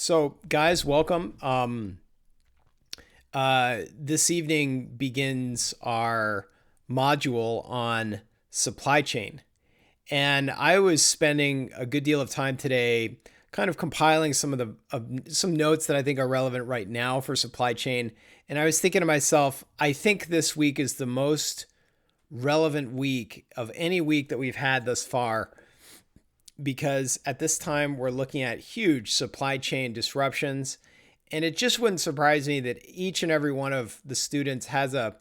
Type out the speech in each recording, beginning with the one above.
So, guys, welcome. This evening begins our module on supply chain. And I was spending a good deal of time today kind of compiling some notes that I think are relevant right now for supply chain. And I was thinking to myself, I think this week is the most relevant week of any week that we've had thus far because at this time we're looking at huge supply chain disruptions. And it just wouldn't surprise me that each and every one of the students has an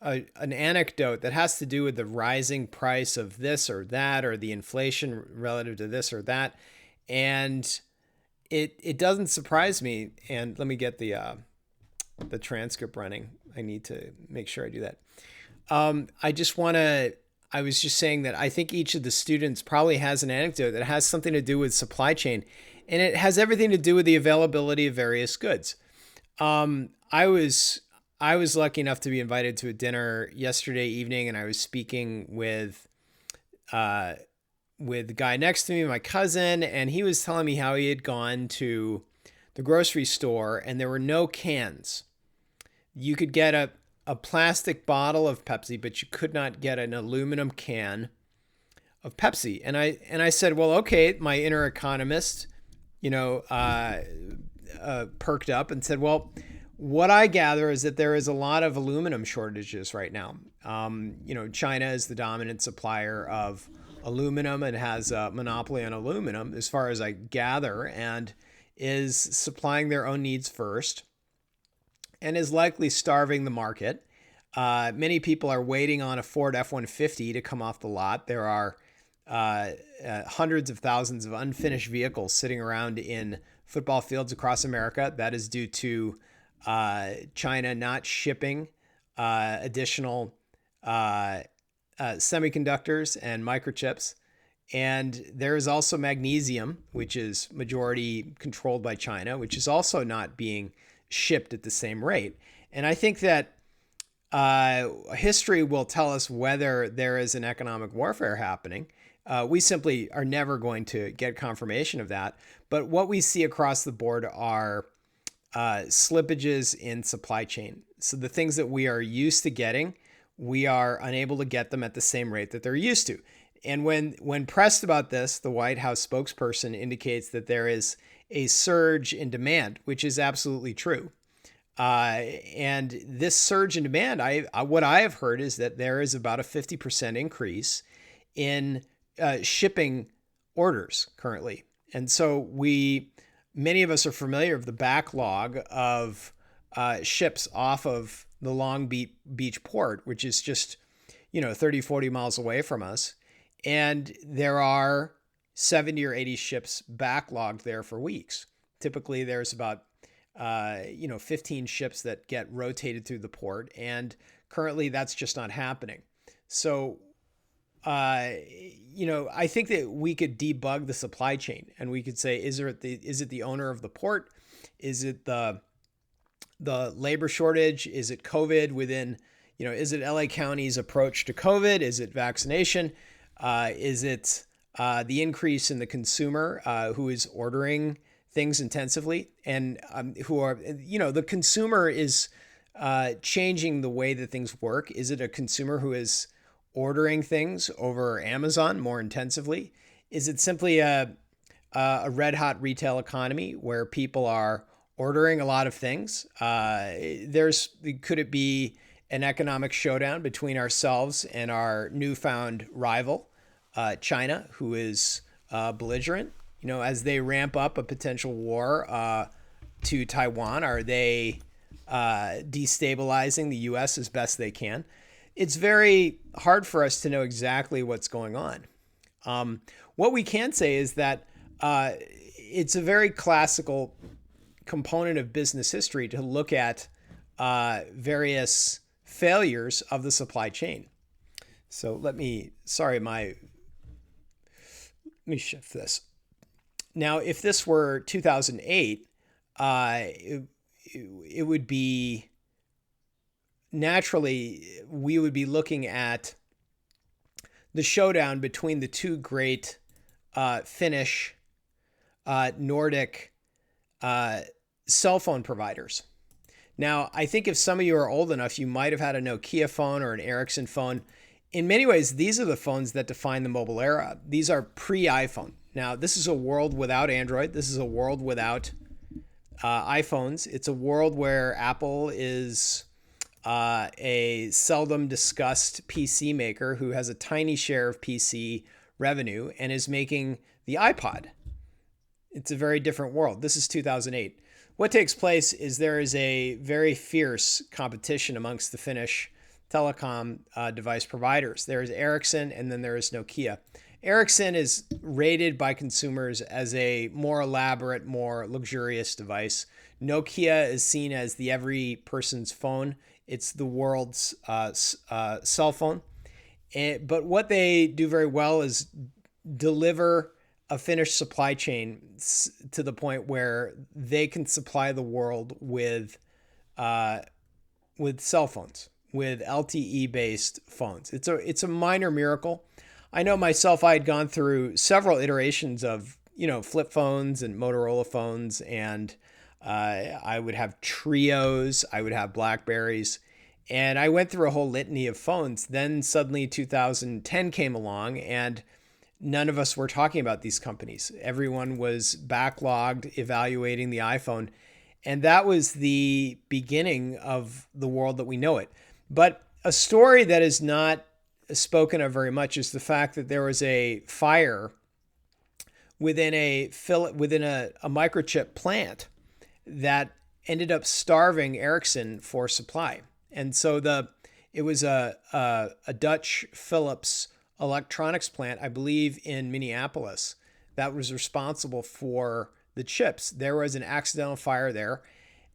anecdote that has to do with the rising price of this or that, or the inflation relative to this or that. And it doesn't surprise me. And let me get the transcript running. I need to make sure I do that. I was just saying that I think each of the students probably has an anecdote that has something to do with supply chain, and it has everything to do with the availability of various goods. I was lucky enough to be invited to a dinner yesterday evening, and I was speaking with the guy next to me, my cousin, and he was telling me how he had gone to the grocery store and there were no cans. You could get a plastic bottle of Pepsi, but you could not get an aluminum can of Pepsi. And I said, well, okay, my inner economist, perked up and said, well, what I gather is that there is a lot of aluminum shortages right now. China is the dominant supplier of aluminum and has a monopoly on aluminum, as far as I gather, and is supplying their own needs first and is likely starving the market. Many people are waiting on a Ford F-150 to come off the lot. There are hundreds of thousands of unfinished vehicles sitting around in football fields across America. That is due to China not shipping additional semiconductors and microchips. And there is also magnesium, which is majority controlled by China, which is also not being shipped at the same rate. And I think that history will tell us whether there is an economic warfare happening. We simply are never going to get confirmation of that. But what we see across the board are slippages in supply chain. So the things that we are used to getting, we are unable to get them at the same rate that they're used to. And when pressed about this, the White House spokesperson indicates that there is a surge in demand, which is absolutely true. And this surge in demand, what I have heard is that there is about a 50% increase in shipping orders currently. And so many of us are familiar with the backlog of ships off of the Long Beach port, which is just, 30, 40 miles away from us. And there are 70 or 80 ships backlogged there for weeks. Typically, there's about 15 ships that get rotated through the port, and currently that's just not happening. So, I think that we could debug the supply chain, and we could say, is it the owner of the port? Is it the labor shortage? Is it COVID within? Is it LA County's approach to COVID? Is it vaccination? Is it the increase in the consumer who is ordering things intensively, and the consumer is changing the way that things work? Is it a consumer who is ordering things over Amazon more intensively? Is it simply a red hot retail economy where people are ordering a lot of things? Could it be an economic showdown between ourselves and our newfound rival, China, who is belligerent? As they ramp up a potential war to Taiwan, are they destabilizing the U.S. as best they can? It's very hard for us to know exactly what's going on. What we can say is that it's a very classical component of business history to look at various failures of the supply chain. So let me shift this. Now, if this were 2008, it would be naturally, we would be looking at the showdown between the two great Finnish Nordic uh, cell phone providers. Now, I think if some of you are old enough, you might have had a Nokia phone or an Ericsson phone. In many ways, these are the phones that define the mobile era. These are pre-iPhone. Now, this is a world without Android. This is a world without iPhones. It's a world where Apple is a seldom discussed PC maker who has a tiny share of PC revenue and is making the iPod. It's a very different world. This is 2008. What takes place is there is a very fierce competition amongst the Finnish telecom device providers. There is Ericsson and then there is Nokia. Ericsson is rated by consumers as a more elaborate, more luxurious device. Nokia is seen as the every person's phone. It's the world's cell phone. But what they do very well is deliver a Finnish supply chain to the point where they can supply the world with cell phones, with LTE based phones. It's a minor miracle. I know myself, I had gone through several iterations of flip phones and Motorola phones, and I would have Trios, I would have Blackberries, and I went through a whole litany of phones. Then suddenly 2010 came along, and none of us were talking about these companies. Everyone was backlogged evaluating the iPhone. And that was the beginning of the world that we know it. But a story that is not spoken of very much is the fact that there was a fire within a microchip plant that ended up starving Ericsson for supply. And so it was a Dutch Philips electronics plant, I believe in Minneapolis, that was responsible for the chips. There was an accidental fire there.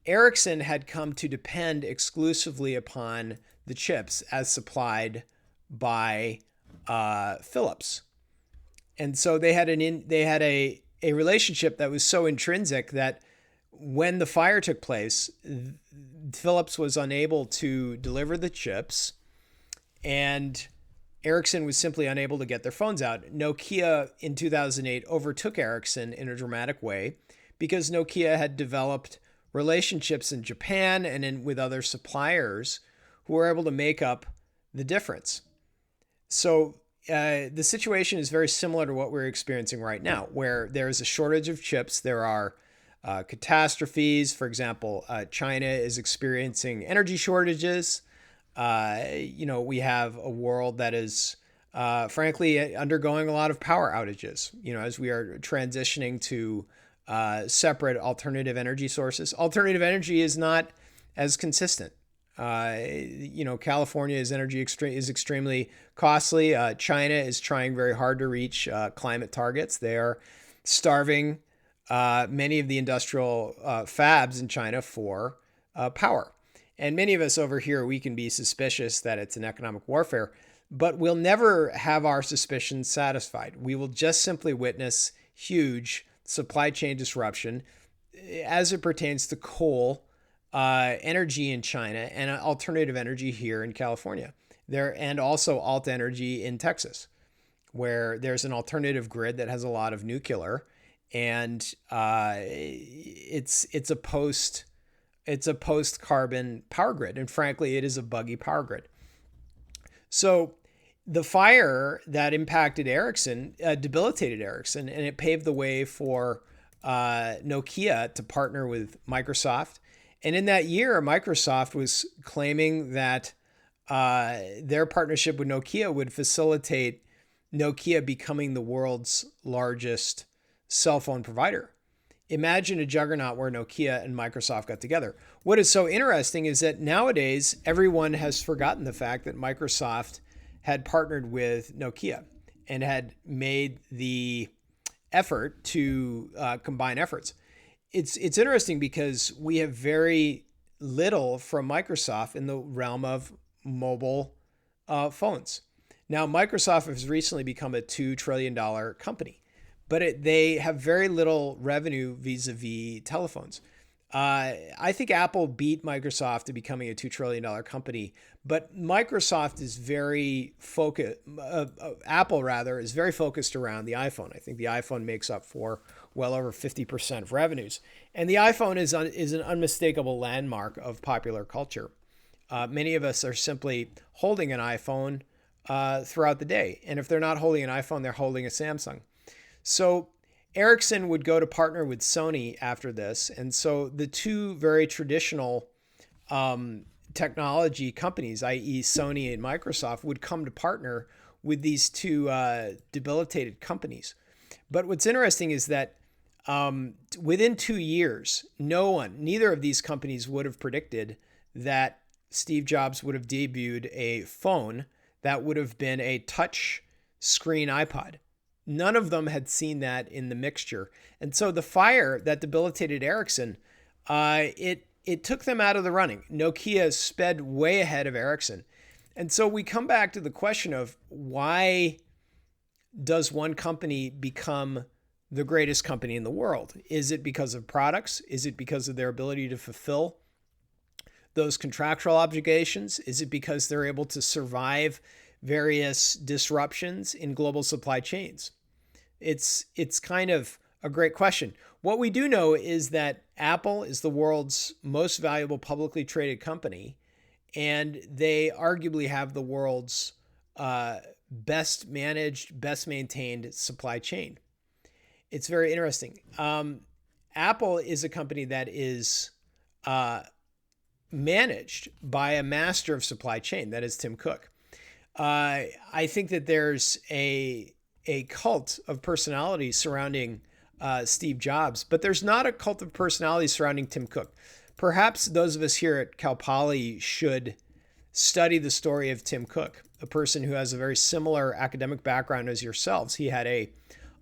Ericsson had come to depend exclusively upon the chips as supplied by Philips. And so they had a relationship that was so intrinsic that when the fire took place, Philips was unable to deliver the chips, and Ericsson was simply unable to get their phones out. Nokia in 2008 overtook Ericsson in a dramatic way because Nokia had developed relationships in Japan and with other suppliers who were able to make up the difference. So the situation is very similar to what we're experiencing right now, where there is a shortage of chips. There are catastrophes. For example, China is experiencing energy shortages. We have a world that is, frankly, undergoing a lot of power outages, as we are transitioning to separate alternative energy sources. Alternative energy is not as consistent. California's energy is extremely costly. China is trying very hard to reach climate targets. They are starving many of the industrial fabs in China for power. And many of us over here, we can be suspicious that it's an economic warfare, but we'll never have our suspicions satisfied. We will just simply witness huge supply chain disruption as it pertains to coal, energy in China, and alternative energy here in California. And also alt energy in Texas, where there's an alternative grid that has a lot of nuclear, and it's a post-carbon power grid. And frankly, it is a buggy power grid. So the fire that impacted Ericsson debilitated Ericsson, and it paved the way for Nokia to partner with Microsoft. And in that year, Microsoft was claiming that their partnership with Nokia would facilitate Nokia becoming the world's largest cell phone provider. Imagine a juggernaut where Nokia and Microsoft got together. What is so interesting is that nowadays, everyone has forgotten the fact that Microsoft had partnered with Nokia and had made the effort to combine efforts. It's interesting because we have very little from Microsoft in the realm of mobile phones. Now, Microsoft has recently become a $2 trillion company, but they have very little revenue vis-a-vis telephones. I think Apple beat Microsoft to becoming a $2 trillion company, but Microsoft is very focused. Apple rather is very focused around the iPhone. I think the iPhone makes up for well over 50% of revenues, and the iPhone is an unmistakable landmark of popular culture. Many of us are simply holding an iPhone throughout the day, and if they're not holding an iPhone, they're holding a Samsung. So Ericsson would go to partner with Sony after this. And so the two very traditional technology companies, i.e., Sony and Microsoft, would come to partner with these two debilitated companies. But what's interesting is that within 2 years, neither of these companies would have predicted that Steve Jobs would have debuted a phone that would have been a touch screen iPod. None of them had seen that in the mixture. And so the fire that debilitated Ericsson, it took them out of the running. Nokia sped way ahead of Ericsson. And so we come back to the question of why does one company become the greatest company in the world? Is it because of products? Is it because of their ability to fulfill those contractual obligations? Is it because they're able to survive various disruptions in global supply chains? It's kind of a great question. What we do know is that Apple is the world's most valuable publicly traded company, and they arguably have the world's best managed, best maintained supply chain. It's very interesting. Apple is a company that is managed by a master of supply chain, that is Tim Cook. I think that there's a cult of personality surrounding Steve Jobs, but there's not a cult of personality surrounding Tim Cook. Perhaps those of us here at Cal Poly should study the story of Tim Cook, a person who has a very similar academic background as yourselves. He had a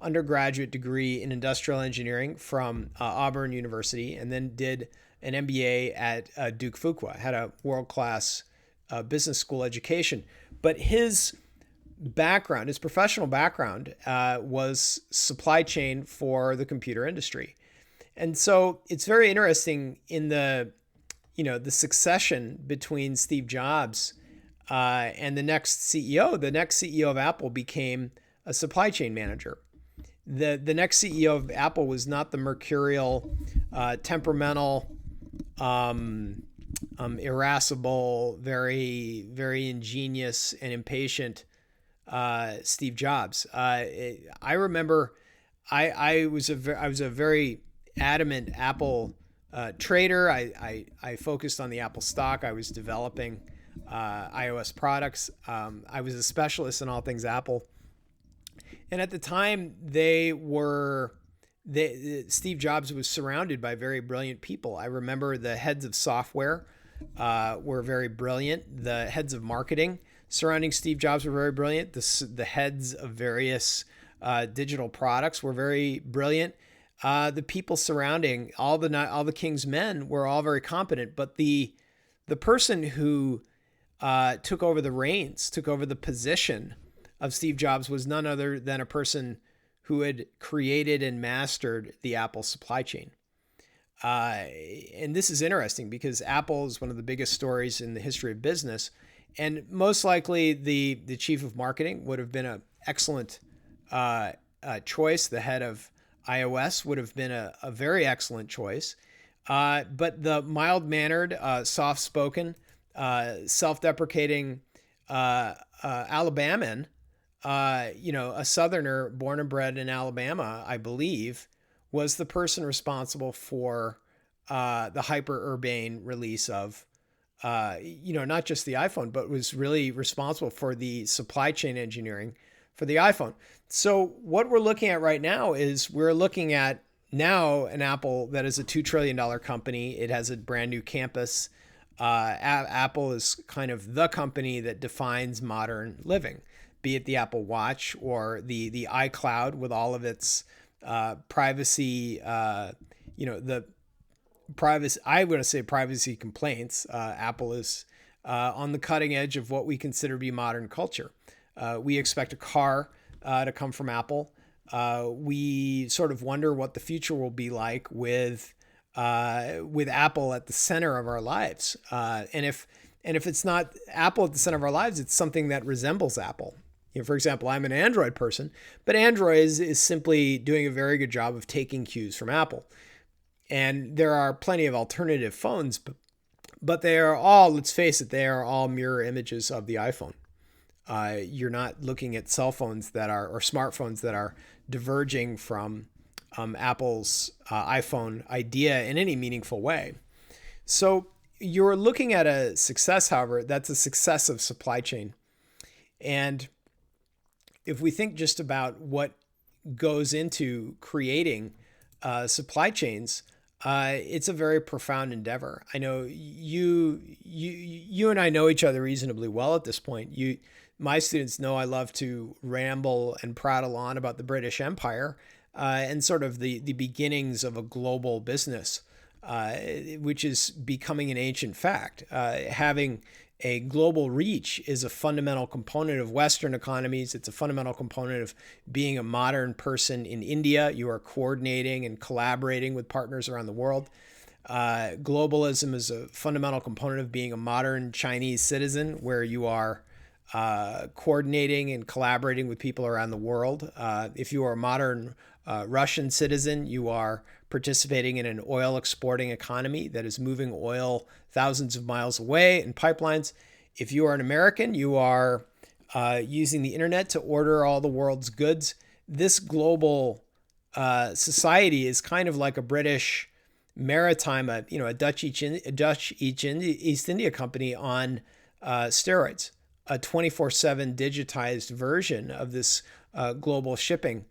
undergraduate degree in industrial engineering from Auburn University, and then did an MBA at Duke Fuqua, had a world-class business school education. But his background, his professional background, was supply chain for the computer industry. And so it's very interesting in the succession between Steve Jobs and the next CEO. The next CEO of Apple became a supply chain manager. The next CEO of Apple was not the mercurial, temperamental, irascible, very, very ingenious and impatient Steve Jobs. I remember I was a very adamant Apple trader. I focused on the Apple stock. I was developing iOS products. I was a specialist in all things Apple. And at the time, Steve Jobs was surrounded by very brilliant people. I remember the heads of software were very brilliant. The heads of marketing surrounding Steve Jobs were very brilliant. The heads of various digital products were very brilliant. The people surrounding all the king's men were all very competent. But the person who took over the reins, took over the position of Steve Jobs, was none other than a person who had created and mastered the Apple supply chain. And this is interesting because Apple is one of the biggest stories in the history of business. And most likely the chief of marketing would have been an excellent choice. The head of iOS would have been a very excellent choice. But the mild-mannered, soft-spoken, self-deprecating Alabaman, a Southerner born and bred in Alabama, I believe, was the person responsible for the hyper-urbane release of, not just the iPhone, but was really responsible for the supply chain engineering for the iPhone. So what we're looking at right now is we're looking at now an Apple that is a $2 trillion company. It has a brand new campus. Apple is kind of the company that defines modern living, be it the Apple Watch or the iCloud with all of its privacy, the privacy, I would say privacy complaints. Apple is on the cutting edge of what we consider to be modern culture. We expect a car to come from Apple. We sort of wonder what the future will be like with with Apple at the center of our lives. And if it's not Apple at the center of our lives, it's something that resembles Apple. For example, I'm an Android person, but Android is simply doing a very good job of taking cues from Apple. And there are plenty of alternative phones, but they are all, let's face it, they are all mirror images of the iPhone. You're not looking at cell phones or smartphones that are diverging from Apple's iPhone idea in any meaningful way. So you're looking at a success, however, that's a success of supply chain. And if we think just about what goes into creating supply chains, it's a very profound endeavor. I know you and I know each other reasonably well at this point. My students know I love to ramble and prattle on about the British Empire and sort of the beginnings of a global business, which is becoming an ancient fact. Having a global reach is a fundamental component of Western economies. It's a fundamental component of being a modern person in India. You are coordinating and collaborating with partners around the world. Globalism is a fundamental component of being a modern Chinese citizen, where you are coordinating and collaborating with people around the world. If you are a modern Russian citizen, you are participating in an oil exporting economy that is moving oil thousands of miles away in pipelines. If you are an American, you are using the internet to order all the world's goods. This global society is kind of like a British maritime, a Dutch East India Company on steroids, a 24/7 digitized version of this global shipping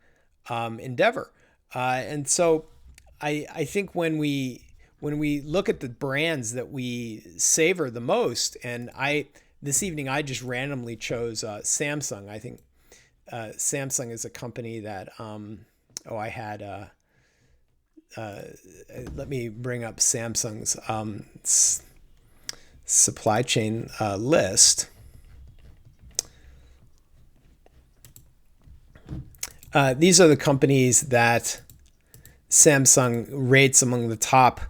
endeavor. And so I think when we look at the brands that we savor the most, and this evening I just randomly chose Samsung. I think Samsung is a company that I had. Let me bring up Samsung's supply chain list. These are the companies that Samsung rates among the top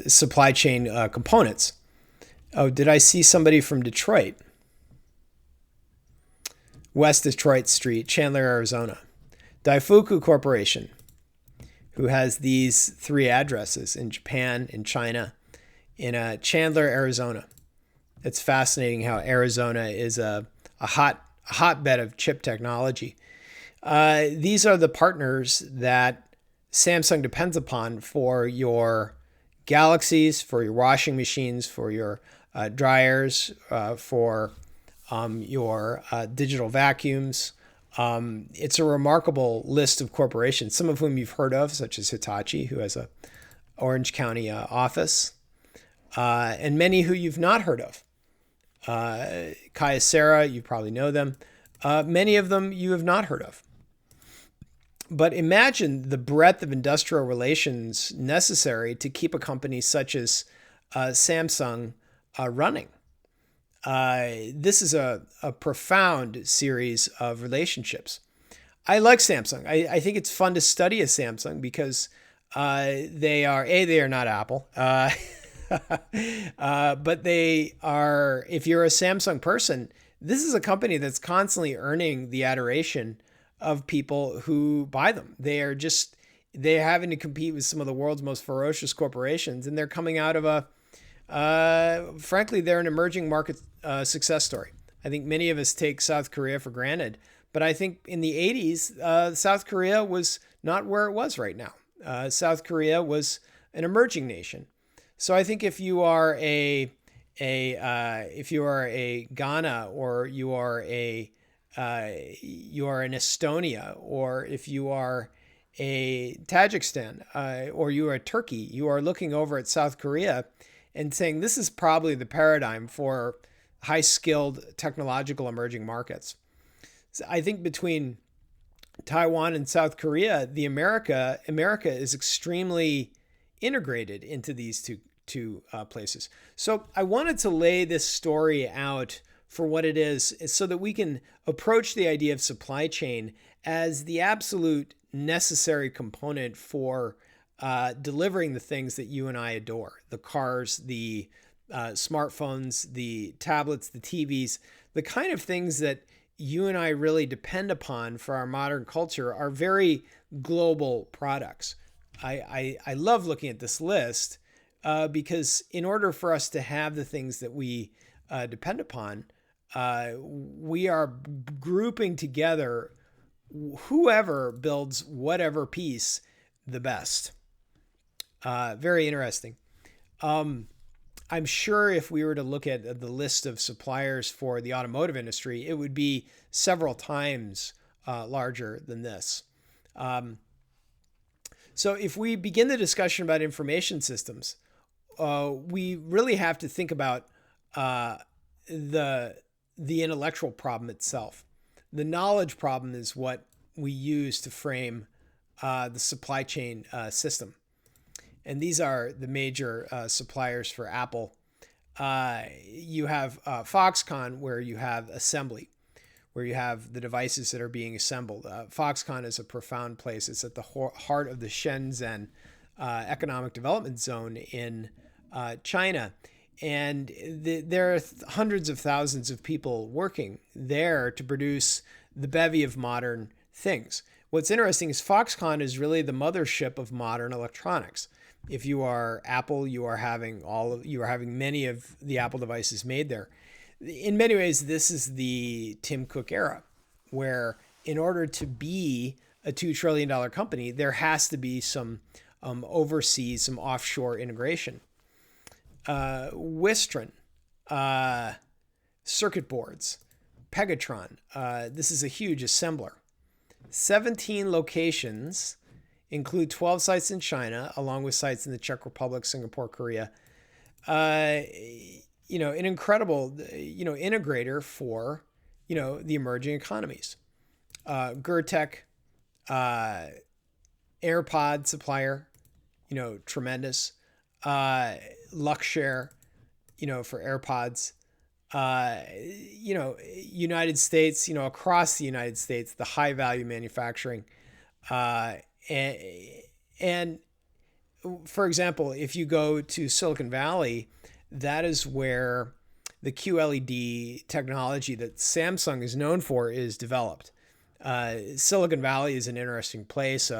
supply chain components. Oh, did I see somebody from Detroit? West Detroit Street, Chandler, Arizona. Daifuku Corporation, who has these 3 addresses in Japan, in China, in Chandler, Arizona. It's fascinating how Arizona is a hotbed of chip technology. These are the partners that Samsung depends upon for your Galaxies, for your washing machines, for your dryers, for your digital vacuums. It's a remarkable list of corporations, some of whom you've heard of, such as Hitachi, who has a Orange County office, and many who you've not heard of. Kyocera, you probably know them. Many of them you have not heard of. But imagine the breadth of industrial relations necessary to keep a company such as Samsung running. This is a profound series of relationships. I like Samsung. I think it's fun to study a Samsung because they are not Apple. But they are, if you're a Samsung person, this is a company that's constantly earning the adoration of people who buy them. They're having to compete with some of the world's most ferocious corporations, and they're coming out of frankly, they're an emerging market success story. I think many of us take South Korea for granted, but I think in the 80s, South Korea was not where it was right now. South Korea was an emerging nation. So I think if you are a Ghana, or you are in Estonia, or if you are a Tajikistan, or you are a Turkey, you are looking over at South Korea and saying this is probably the paradigm for high-skilled technological emerging markets. So I think between Taiwan and South Korea, America is extremely integrated into these two places. So I wanted to lay this story out for what it is so that we can approach the idea of supply chain as the absolute necessary component for delivering the things that you and I adore: the cars, the smartphones, the tablets, the TVs, the kind of things that you and I really depend upon for our modern culture are very global products. I love looking at this list because in order for us to have the things that we depend upon, we are grouping together whoever builds whatever piece the best. Very interesting. I'm sure if we were to look at the list of suppliers for the automotive industry, it would be several times larger than this. So if we begin the discussion about information systems, we really have to think about the intellectual problem itself. The knowledge problem is what we use to frame the supply chain system. And these are the major suppliers for Apple. You have Foxconn, where you have assembly, where you have the devices that are being assembled. Foxconn is a profound place. It's at the heart of the Shenzhen economic development zone in China. And there are hundreds of thousands of people working there to produce the bevy of modern things. What's interesting is Foxconn is really the mothership of modern electronics. If you are Apple, you are having many of the Apple devices made there. In many ways, this is the Tim Cook era, where in order to be a $2 trillion company, there has to be some overseas, some offshore integration. Wistron, circuit boards, Pegatron. This is a huge assembler. 17 locations, include 12 sites in China, along with sites in the Czech Republic, Singapore, Korea. An incredible, integrator for, the emerging economies. Gertech, AirPod supplier, tremendous. Luxshare, for AirPods. United States, across the United States, the high value manufacturing. And for example, if you go to Silicon Valley, that is where the QLED technology that Samsung is known for is developed. Silicon Valley is an interesting place.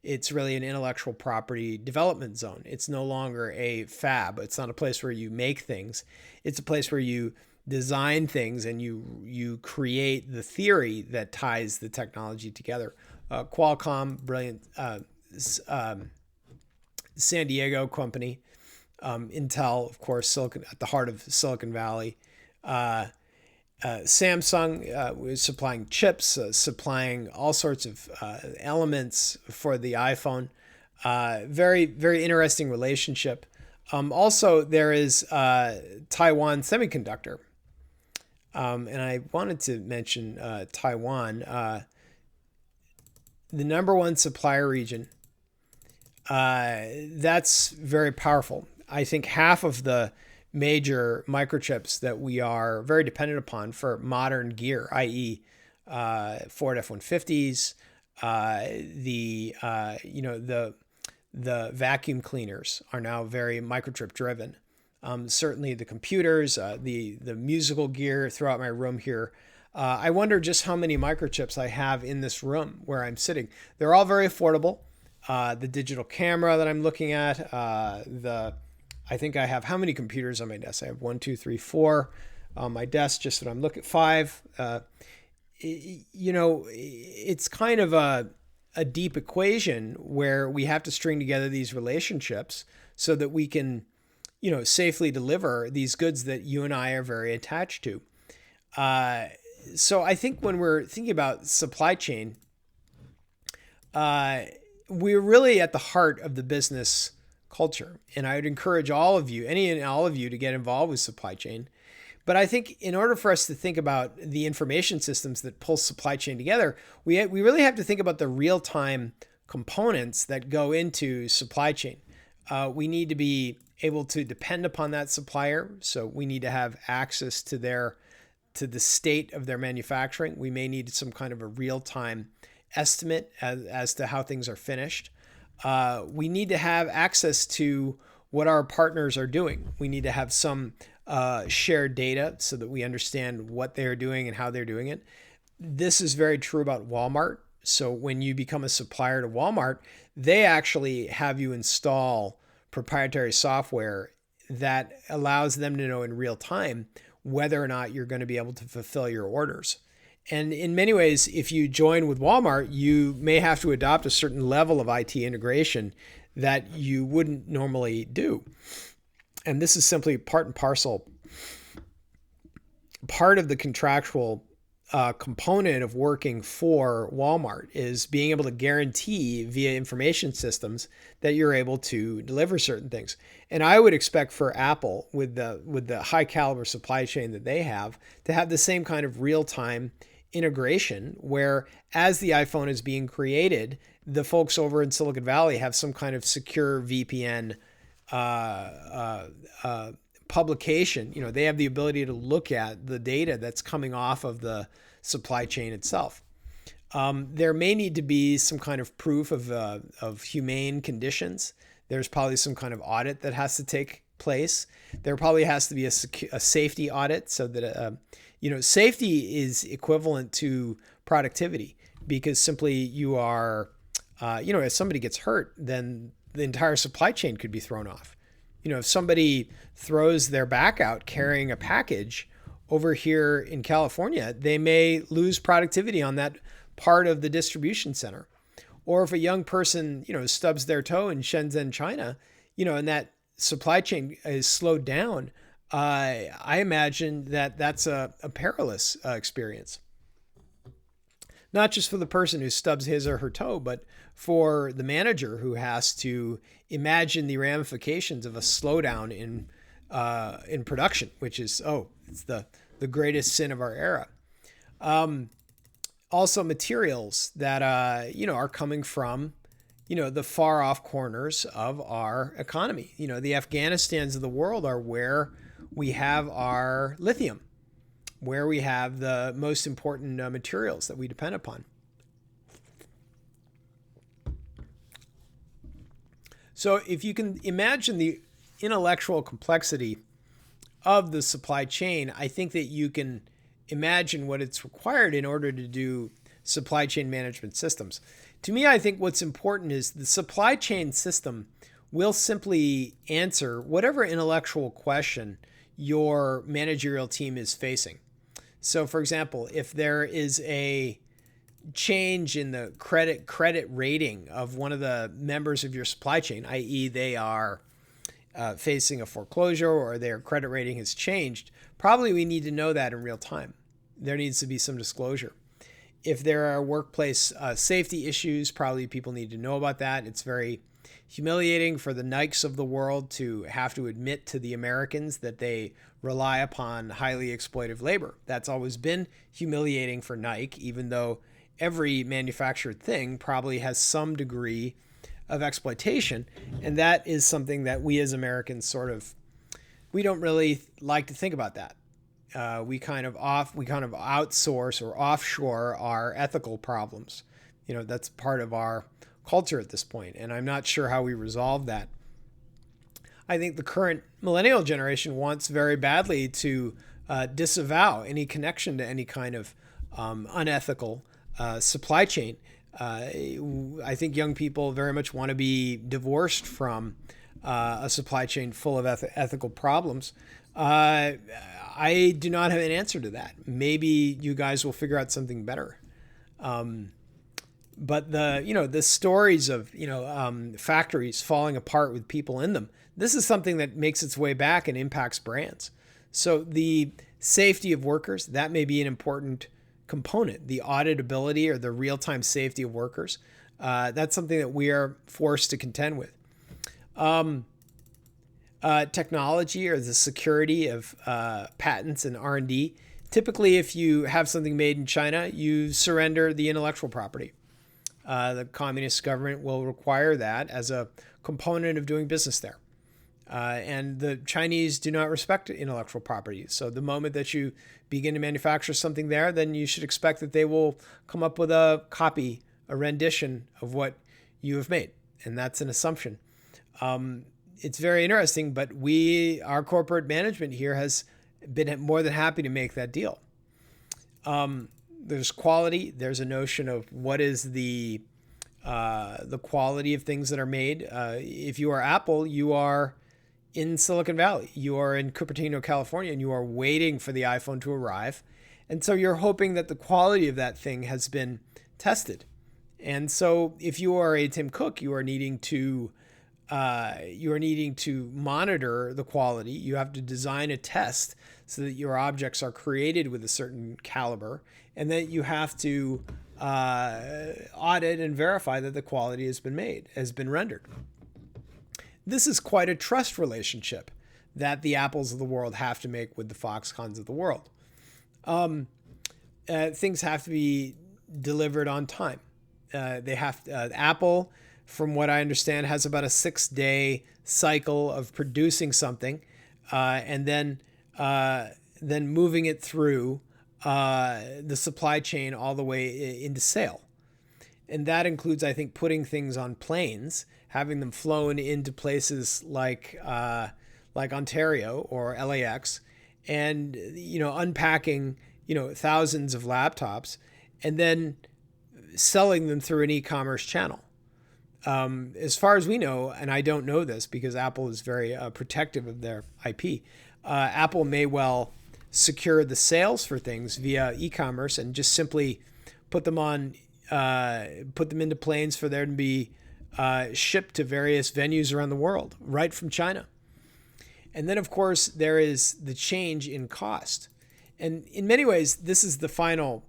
It's really an intellectual property development zone. It's no longer a fab. It's not a place where you make things. It's a place where you design things and you create the theory that ties the technology together. Qualcomm, brilliant. San Diego company. Intel, of course, at the heart of Silicon Valley. Samsung was supplying chips, supplying all sorts of elements for the iPhone. Very, very interesting relationship. Also, there is Taiwan Semiconductor. And I wanted to mention Taiwan, the number one supplier region. That's very powerful. I think half of the major microchips that we are very dependent upon for modern gear, i.e. Ford F-150s, the vacuum cleaners are now very microchip driven. Certainly the computers, the musical gear throughout my room here. I wonder just how many microchips I have in this room where I'm sitting. They're all very affordable. The digital camera that I'm looking at, I think I have how many computers on my desk? I have 1, 2, 3, 4 on my desk, just when I'm looking at 5. It's kind of a deep equation where we have to string together these relationships so that we can, safely deliver these goods that you and I are very attached to. So I think when we're thinking about supply chain, we're really at the heart of the business culture. And I would encourage all of you to get involved with supply chain. But I think in order for us to think about the information systems that pull supply chain together, we really have to think about the real-time components that go into supply chain. We need to be able to depend upon that supplier. So we need to have access to the state of their manufacturing. We may need some kind of a real-time estimate as to how things are finished. we need to have access to what our partners are doing. We need to have some shared data so that we understand what they're doing and how they're doing it. This is very true about Walmart. So when you become a supplier to Walmart, they actually have you install proprietary software that allows them to know in real time whether or not you're going to be able to fulfill your orders. And in many ways, if you join with Walmart, you may have to adopt a certain level of IT integration that you wouldn't normally do. And this is simply part and parcel, part of the contractual component of working for Walmart is being able to guarantee via information systems that you're able to deliver certain things. And I would expect for Apple, with the high caliber supply chain that they have, to have the same kind of real-time integration where as the iPhone is being created, the folks over in Silicon Valley have some kind of secure VPN publication. They have the ability to look at the data that's coming off of the supply chain itself. There may need to be some kind of proof of humane conditions. There's probably some kind of audit that has to take place. There probably has to be a safety audit so that safety is equivalent to productivity, because simply you are, if somebody gets hurt, then the entire supply chain could be thrown off. If somebody throws their back out carrying a package over here in California, they may lose productivity on that part of the distribution center. Or if a young person, stubs their toe in Shenzhen, China, and that supply chain is slowed down, I imagine that that's a perilous experience. Not just for the person who stubs his or her toe, but for the manager who has to imagine the ramifications of a slowdown in production, which is, it's the greatest sin of our era. Also materials that, are coming from, the far off corners of our economy. The Afghanistans of the world are where we have our lithium, where we have the most important materials that we depend upon. So if you can imagine the intellectual complexity of the supply chain, I think that you can imagine what it's required in order to do supply chain management systems. To me, I think what's important is the supply chain system will simply answer whatever intellectual question your managerial team is facing. So for example, if there is a change in the credit rating of one of the members of your supply chain, i.e. they are facing a foreclosure or their credit rating has changed, probably we need to know that in real time. There needs to be some disclosure. If there are workplace safety issues, probably people need to know about that. It's very humiliating for the Nikes of the world to have to admit to the Americans that they rely upon highly exploitive labor. That's always been humiliating for Nike, even though every manufactured thing probably has some degree of exploitation. And that is something that we as Americans we don't really like to think about that. We kind of outsource or offshore our ethical problems. That's part of our culture at this point, and I'm not sure how we resolve that. I think the current millennial generation wants very badly to disavow any connection to any kind of unethical supply chain. I think young people very much want to be divorced from a supply chain full of ethical problems. I do not have an answer to that. Maybe you guys will figure out something better. But the stories of, factories falling apart with people in them, this is something that makes its way back and impacts brands. So the safety of workers, that may be an important component. The auditability or the real-time safety of workers, that's something that we are forced to contend with. Technology or the security of patents and R&D. Typically, if you have something made in China, you surrender the intellectual property. The communist government will require that as a component of doing business there. And the Chinese do not respect intellectual property. So the moment that you begin to manufacture something there, then you should expect that they will come up with a copy, a rendition of what you have made. and that's an assumption. It's very interesting, but our corporate management here has been more than happy to make that deal. There's quality. There's a notion of what is the quality of things that are made. If you are Apple, you are in Silicon Valley. You are in Cupertino, California, and you are waiting for the iPhone to arrive. And so you're hoping that the quality of that thing has been tested. And so if you are a Tim Cook, you are needing to monitor the quality. You have to design a test so that your objects are created with a certain caliber, and then you have to audit and verify that the quality has been rendered. This is quite a trust relationship that the Apples of the world have to make with the Foxconns of the world. Things have to be delivered on time. Apple, from what I understand, has about a 6-day cycle of producing something, and then moving it through the supply chain all the way into sale. And that includes, I think, putting things on planes, having them flown into places like Ontario or LAX, and unpacking thousands of laptops, and then selling them through an e-commerce channel. As far as we know, and I don't know this because Apple is very protective of their IP, Apple may well secure the sales for things via e-commerce and just simply put them into planes for there to be shipped to various venues around the world, right from China. And then, of course, there is the change in cost. And in many ways, this is the final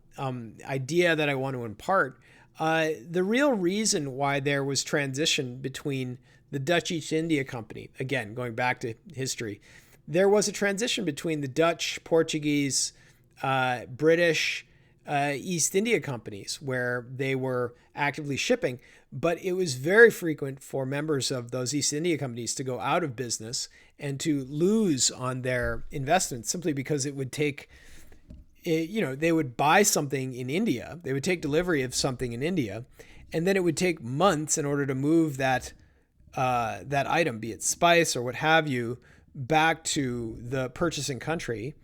idea that I want to impart. The real reason why there was transition between the Dutch East India Company, again, going back to history, there was a transition between the Dutch, Portuguese, British, East India companies where they were actively shipping, but it was very frequent for members of those East India companies to go out of business and to lose on their investments simply because it would take, they would buy something in India, they would take delivery of something in India, and then it would take months in order to move that item, be it spice or what have you, back to the purchasing country.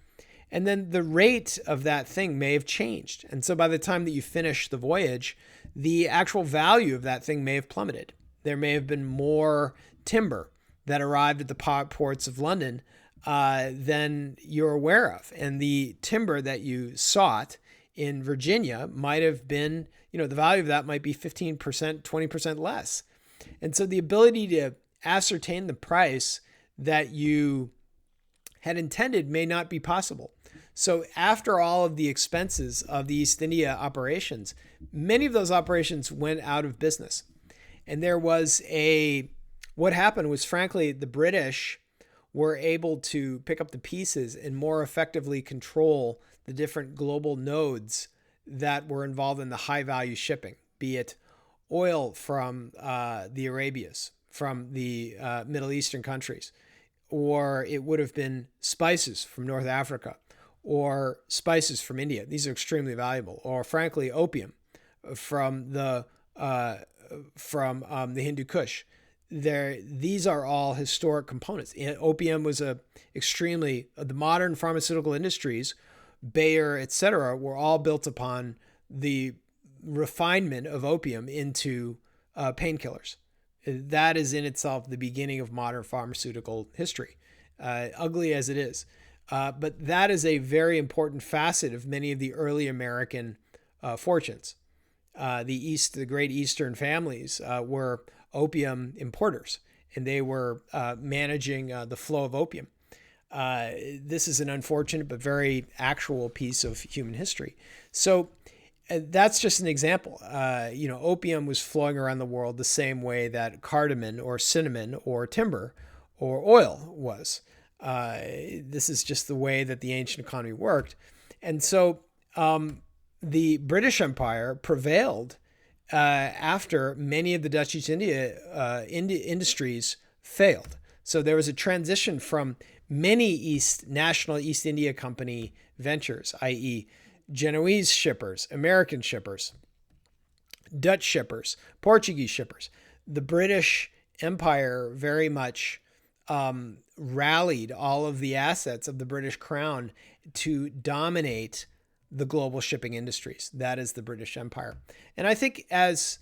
And then the rate of that thing may have changed. And so by the time that you finish the voyage, the actual value of that thing may have plummeted. There may have been more timber that arrived at the ports of London than you're aware of. And the timber that you sought in Virginia might have been, the value of that might be 15%, 20% less. And so the ability to ascertain the price that you had intended may not be possible. So after all of the expenses of the East India operations, many of those operations went out of business. And what happened was, frankly, the British were able to pick up the pieces and more effectively control the different global nodes that were involved in the high value shipping, be it oil from the Arabias, from the Middle Eastern countries, or it would have been spices from North Africa, or spices from India. These are extremely valuable. Or frankly, opium from the Hindu Kush. These are all historic components. Opium was the modern pharmaceutical industries, Bayer, etc., were all built upon the refinement of opium into painkillers. That is in itself the beginning of modern pharmaceutical history, ugly as it is. But that is a very important facet of many of the early American fortunes. The great Eastern families were opium importers, and they were managing the flow of opium. This is an unfortunate but very actual piece of human history. So that's just an example. Opium was flowing around the world the same way that cardamom or cinnamon or timber or oil was. This is just the way that the ancient economy worked. And so the British Empire prevailed after many of the Dutch East India industries failed. So there was a transition from many National East India Company ventures, i.e., Genoese shippers, American shippers, Dutch shippers, Portuguese shippers. the British Empire very much rallied all of the assets of the British Crown to dominate the global shipping industries. That is the British Empire. And I think as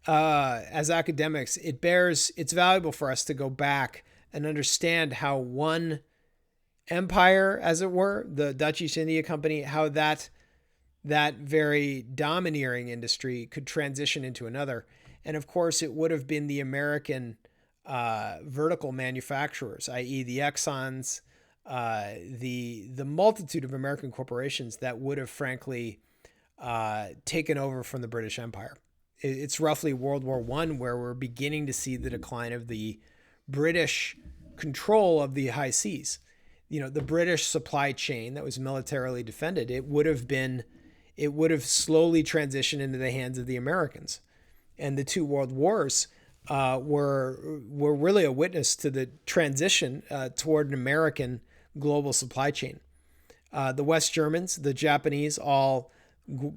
academics, it's valuable for us to go back and understand how one empire, as it were, the Dutch East India Company, how that very domineering industry could transition into another. And of course, it would have been the American vertical manufacturers, i.e., the Exxons, the multitude of American corporations that would have frankly taken over from the British Empire. It's roughly World War I where we're beginning to see the decline of the British control of the high seas. The British supply chain that was militarily defended, it would have slowly transitioned into the hands of the Americans. And the two world wars were really a witness to the transition toward an American global supply chain. The West Germans, the Japanese, all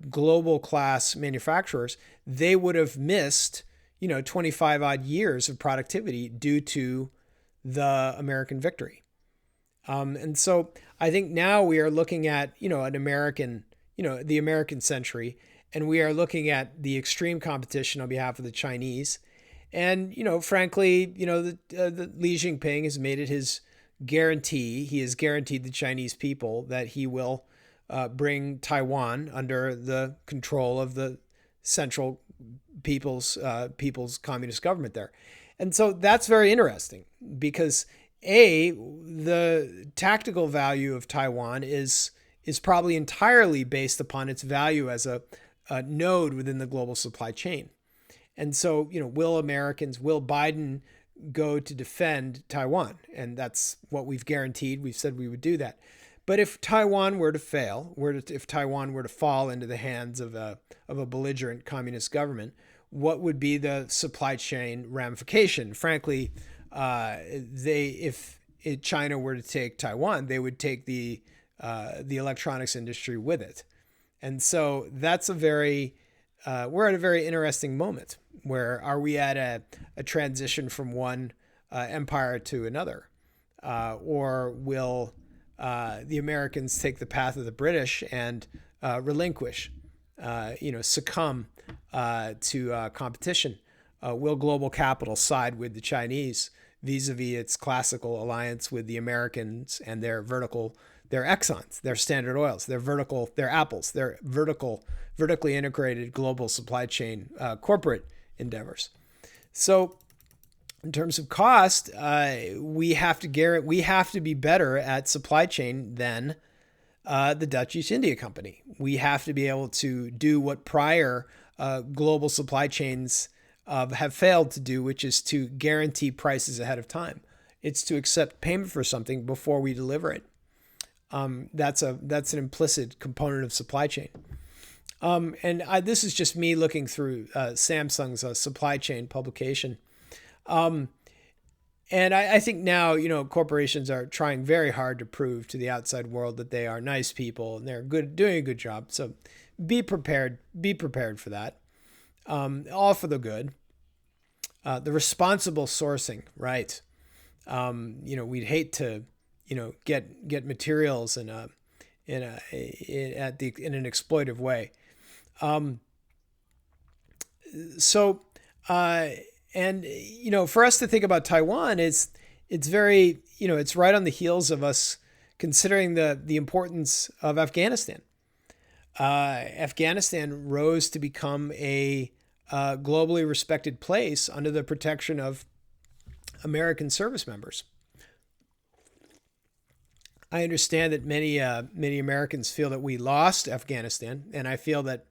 global class manufacturers, they would have missed 25 odd years of productivity due to the American victory. And so I think now we are looking at an American, the American century, and we are looking at the extreme competition on behalf of the Chinese. And frankly, the Xi Jinping has made it his guarantee. He has guaranteed the Chinese people that he will bring Taiwan under the control of the Central People's Communist government there. And so that's very interesting because the tactical value of Taiwan is probably entirely based upon its value as a node within the global supply chain. And so, will Biden go to defend Taiwan? And that's what we've guaranteed. We've said we would do that. But if Taiwan were to fail, if Taiwan were to fall into the hands of a belligerent communist government, what would be the supply chain ramification? Frankly, if China were to take Taiwan, they would take the electronics industry with it. And so that's we're at a very interesting moment where are we at a transition from one empire to another? Or will the Americans take the path of the British and relinquish, succumb to competition? Will global capital side with the Chinese vis-a-vis its classical alliance with the Americans and their Exxons, their Standard Oils, their Apples, their vertically integrated global supply chain corporate endeavors? So in terms of cost, we have to be better at supply chain than the Dutch East India Company. We have to be able to do what prior global supply chains have failed to do, which is to guarantee prices ahead of time. It's to accept payment for something before we deliver it. That's an implicit component of supply chain. This is just me looking through Samsung's supply chain publication. And I think now, corporations are trying very hard to prove to the outside world that they are nice people and they're doing a good job. So be prepared for that. All for the good. The responsible sourcing, right? We'd hate to, get materials in an exploitive way. For us to think about Taiwan, it's very, it's right on the heels of us considering the importance of Afghanistan. Afghanistan rose to become a globally respected place under the protection of American service members. I understand that many Americans feel that we lost Afghanistan, and I feel that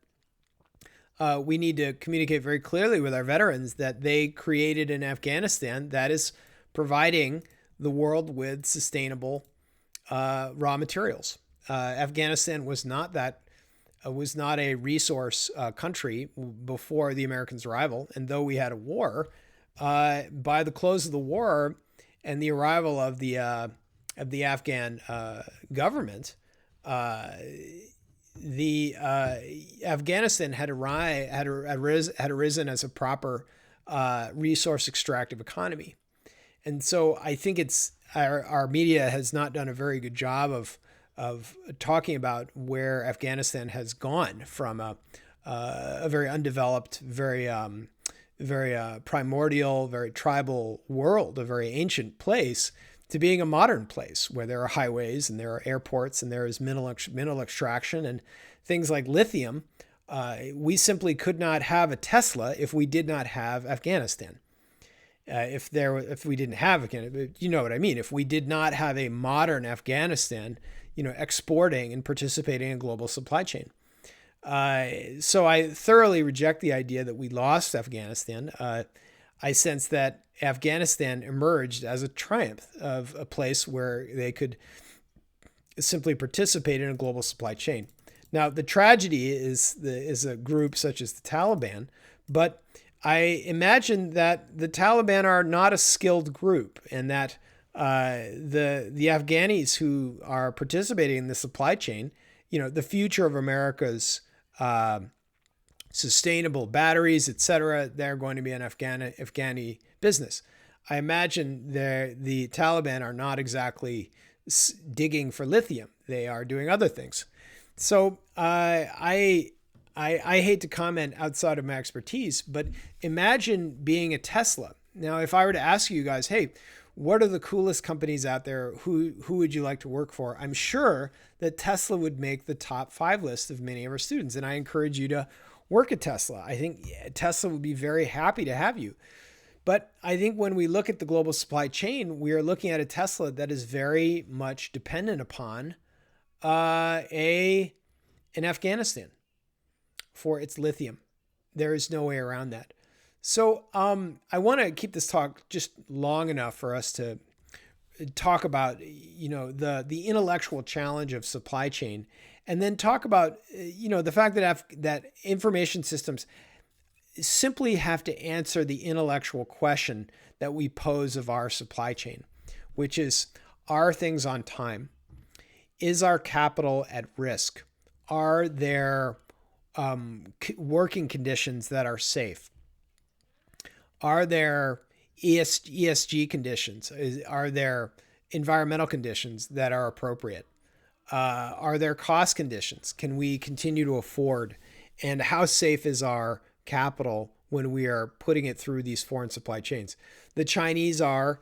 we need to communicate very clearly with our veterans that they created an Afghanistan that is providing the world with sustainable raw materials. Afghanistan was not a resource country before the Americans' arrival, and though we had a war, by the close of the war and the arrival of the Afghan government, Afghanistan had arisen as a proper resource extractive economy. And so I think it's our media has not done a very good job of talking about where Afghanistan has gone from a very undeveloped, very primordial, very tribal world, a very ancient place, to being a modern place where there are highways and there are airports and there is mineral extraction and things like lithium. We simply could not have a Tesla if we did not have Afghanistan. If we didn't have Afghanistan, you know what I mean. If we did not have a modern Afghanistan, exporting and participating in a global supply chain. So I thoroughly reject the idea that we lost Afghanistan. I sense that Afghanistan emerged as a triumph of a place where they could simply participate in a global supply chain. Now, the tragedy is a group such as the Taliban, but I imagine that the Taliban are not a skilled group, and that the Afghanis who are participating in the supply chain, the future of America's sustainable batteries, etc., they're going to be an Afghani business. I imagine the Taliban are not exactly digging for lithium. They are doing other things. So I hate to comment outside of my expertise, but imagine being a Tesla. Now, if I were to ask you guys, hey, what are the coolest companies out there? Who would you like to work for? I'm sure that Tesla would make the top 5 list of many of our students. And I encourage you to work at Tesla. I think Tesla would be very happy to have you. But I think when we look at the global supply chain, we are looking at a Tesla that is very much dependent upon an Afghanistan for its lithium. There is no way around that. So I want to keep this talk just long enough for us to talk about, the intellectual challenge of supply chain, and then talk about, the fact that information systems simply have to answer the intellectual question that we pose of our supply chain, which is, are things on time? Is our capital at risk? Are there working conditions that are safe? Are there ESG conditions? Are there environmental conditions that are appropriate? Are there cost conditions? Can we continue to afford? And how safe is our capital when we are putting it through these foreign supply chains? The Chinese are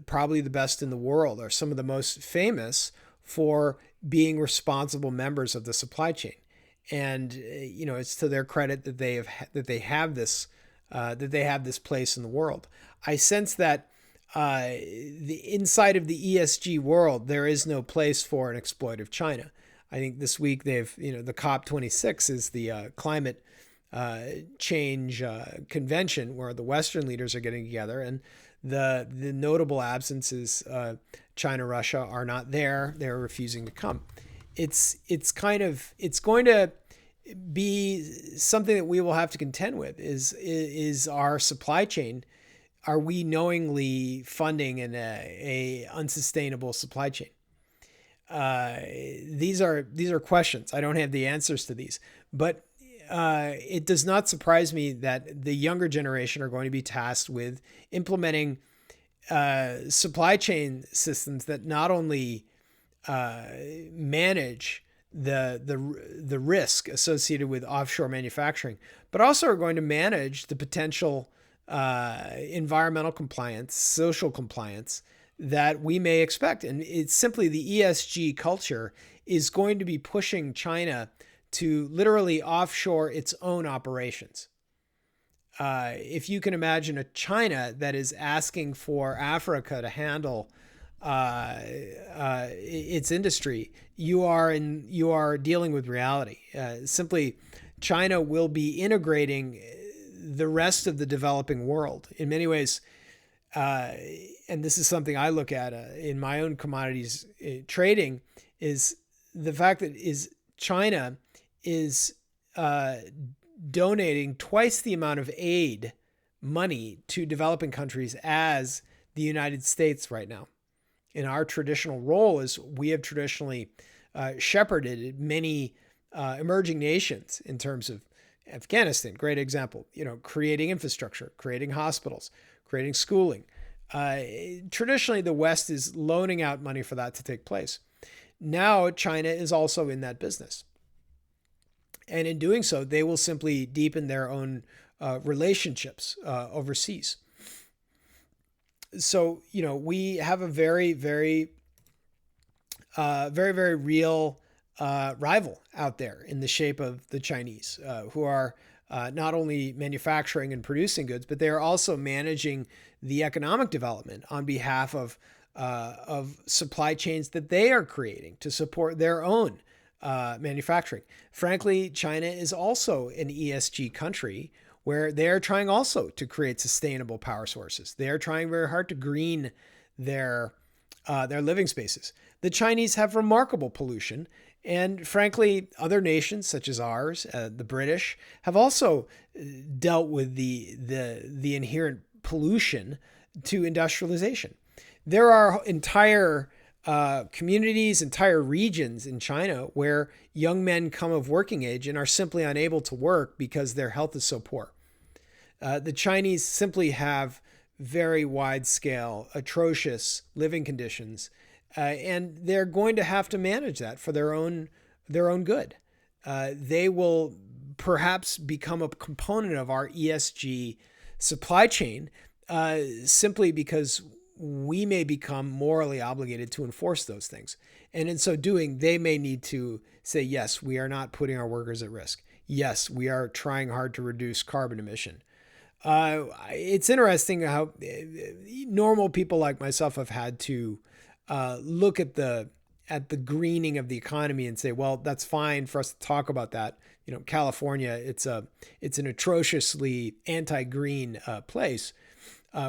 probably the best in the world, are some of the most famous for being responsible members of the supply chain. And it's to their credit that they have this place in the world. I sense that the inside of the ESG world, there is no place for an exploitive China. I think this week the COP26 is the climate change convention where the Western leaders are getting together, and the notable absences, China, Russia, are not there. They're refusing to come. It's going to be something that we will have to contend with. Is our supply chain? Are we knowingly funding a unsustainable supply chain? These are questions. I don't have the answers to these, but it does not surprise me that the younger generation are going to be tasked with implementing supply chain systems that not only manage the risk associated with offshore manufacturing, but also are going to manage the potential environmental compliance, social compliance that we may expect. And it's simply the ESG culture is going to be pushing China to literally offshore its own operations. If you can imagine a China that is asking for Africa to handle its industry, you are dealing with reality. Simply, China will be integrating the rest of the developing world in many ways. And this is something I look at in my own commodities trading, is the fact that China is donating twice the amount of aid money to developing countries as the United States right now. And our traditional role is we have traditionally shepherded many emerging nations in terms of Afghanistan, great example, creating infrastructure, creating hospitals, creating schooling. Traditionally, the West is loaning out money for that to take place. Now, China is also in that business. And in doing so, they will simply deepen their own relationships overseas. So, we have a very, very, very real rival out there in the shape of the Chinese, who are not only manufacturing and producing goods, but they are also managing the economic development on behalf of supply chains that they are creating to support their own manufacturing. Frankly, China is also an ESG country where they are trying also to create sustainable power sources. They are trying very hard to green their living spaces. The Chinese have remarkable pollution. And frankly, other nations such as ours, the British, have also dealt with the inherent pollution to industrialization. There are entire communities, entire regions in China where young men come of working age and are simply unable to work because their health is so poor. The Chinese simply have very wide-scale, atrocious living conditions, and they're going to have to manage that for their own good. They will perhaps become a component of our ESG supply chain simply because we may become morally obligated to enforce those things. And in so doing, they may need to say, yes, we are not putting our workers at risk. Yes, we are trying hard to reduce carbon emission. It's interesting how normal people like myself have had to look at the greening of the economy and say, well, that's fine for us to talk about that. California, it's an atrociously anti-green place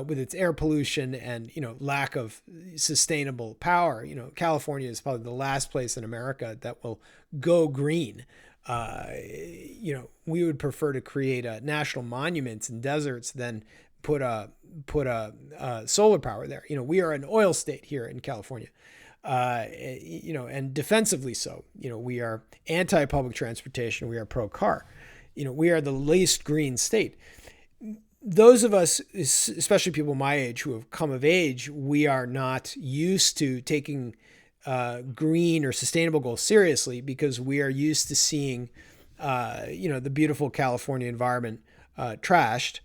with its air pollution and lack of sustainable power. California is probably the last place in America that will go green. We would prefer to create national monuments and deserts than put a solar power there. We are an oil state here in California, and defensively so. We are anti-public transportation. We are pro-car. We are the least green state. Those of us, especially people my age who have come of age, we are not used to taking green or sustainable goals seriously because we are used to seeing, the beautiful California environment trashed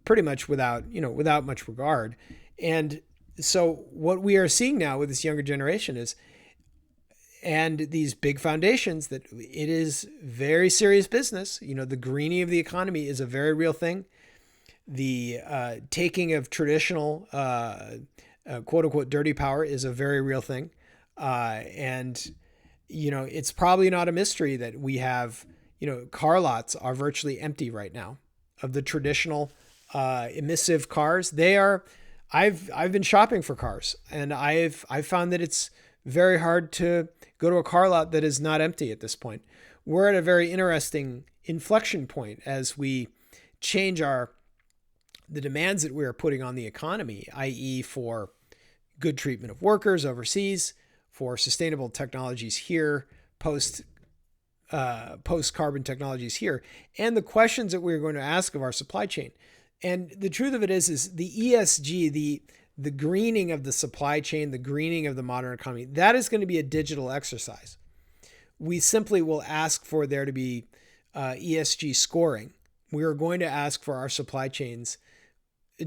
pretty much without much regard. And so what we are seeing now with this younger generation is, and these big foundations, that it is very serious business. The greening of the economy is a very real thing. The taking of traditional quote unquote dirty power is a very real thing. And it's probably not a mystery that we have, car lots are virtually empty right now of the traditional emissive cars. I've been shopping for cars, and I've found that it's very hard to go to a car lot that is not empty at this point. We're at a very interesting inflection point as we change the demands that we are putting on the economy, i.e. for good treatment of workers overseas, for sustainable technologies here, post-carbon technologies here, and the questions that we're going to ask of our supply chain. And the truth of it is the ESG, the greening of the supply chain, the greening of the modern economy, that is going to be a digital exercise. We simply will ask for there to be ESG scoring. We are going to ask for our supply chains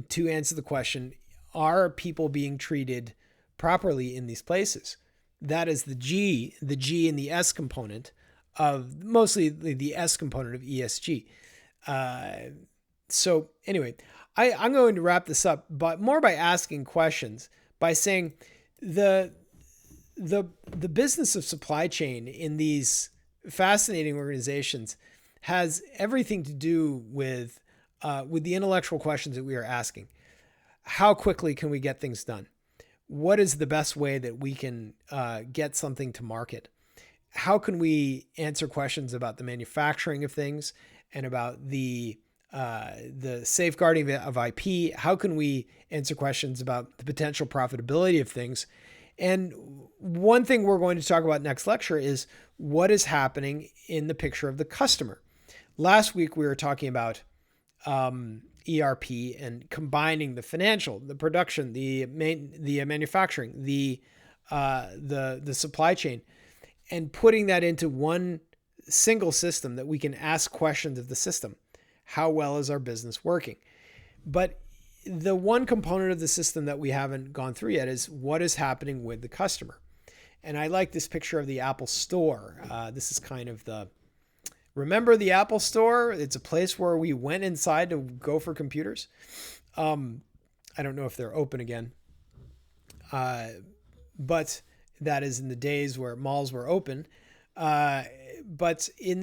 to answer the question, are people being treated properly in these places? That is the G and the S component of, mostly the S component of ESG. So anyway, I'm going to wrap this up, but more by asking questions, by saying the business of supply chain in these fascinating organizations has everything to do with the intellectual questions that we are asking. How quickly can we get things done? What is the best way that we can get something to market? How can we answer questions about the manufacturing of things and about the safeguarding of IP? How can we answer questions about the potential profitability of things? And one thing we're going to talk about next lecture is what is happening in the picture of the customer. Last week, we were talking about ERP and combining the financial, the production, the manufacturing, the supply chain, and putting that into one single system that we can ask questions of the system. How well is our business working? But the one component of the system that we haven't gone through yet is what is happening with the customer. And I like this picture of the Apple Store. This is kind of remember the Apple Store? It's a place where we went inside to go for computers. I don't know if they're open again. But that is in the days where malls were open. But in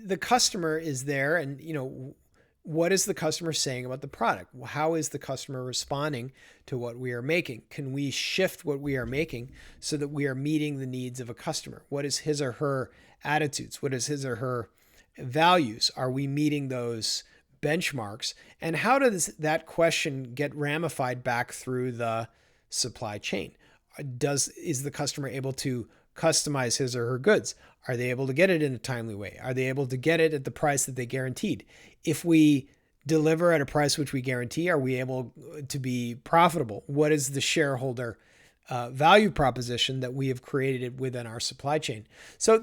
the customer is there, and what is the customer saying about the product? How is the customer responding to what we are making? Can we shift what we are making so that we are meeting the needs of a customer? What is his or her attitudes? What is his or her values? Are we meeting those benchmarks? And how does that question get ramified back through the supply chain? Is the customer able to customize his or her goods? Are they able to get it in a timely way? Are they able to get it at the price that they guaranteed? If we deliver at a price which we guarantee, are we able to be profitable? What is the shareholder value proposition that we have created within our supply chain? So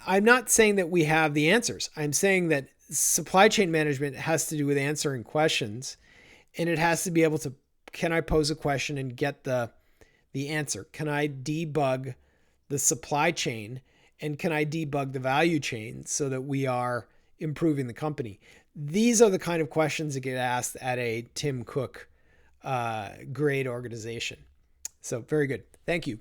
I'm not saying that we have the answers. I'm saying that supply chain management has to do with answering questions, and it has to be able to, can I pose a question and get the answer? Can I debug the supply chain, and can I debug the value chain so that we are improving the company? These are the kind of questions that get asked at a Tim Cook grade organization. So very good. Thank you.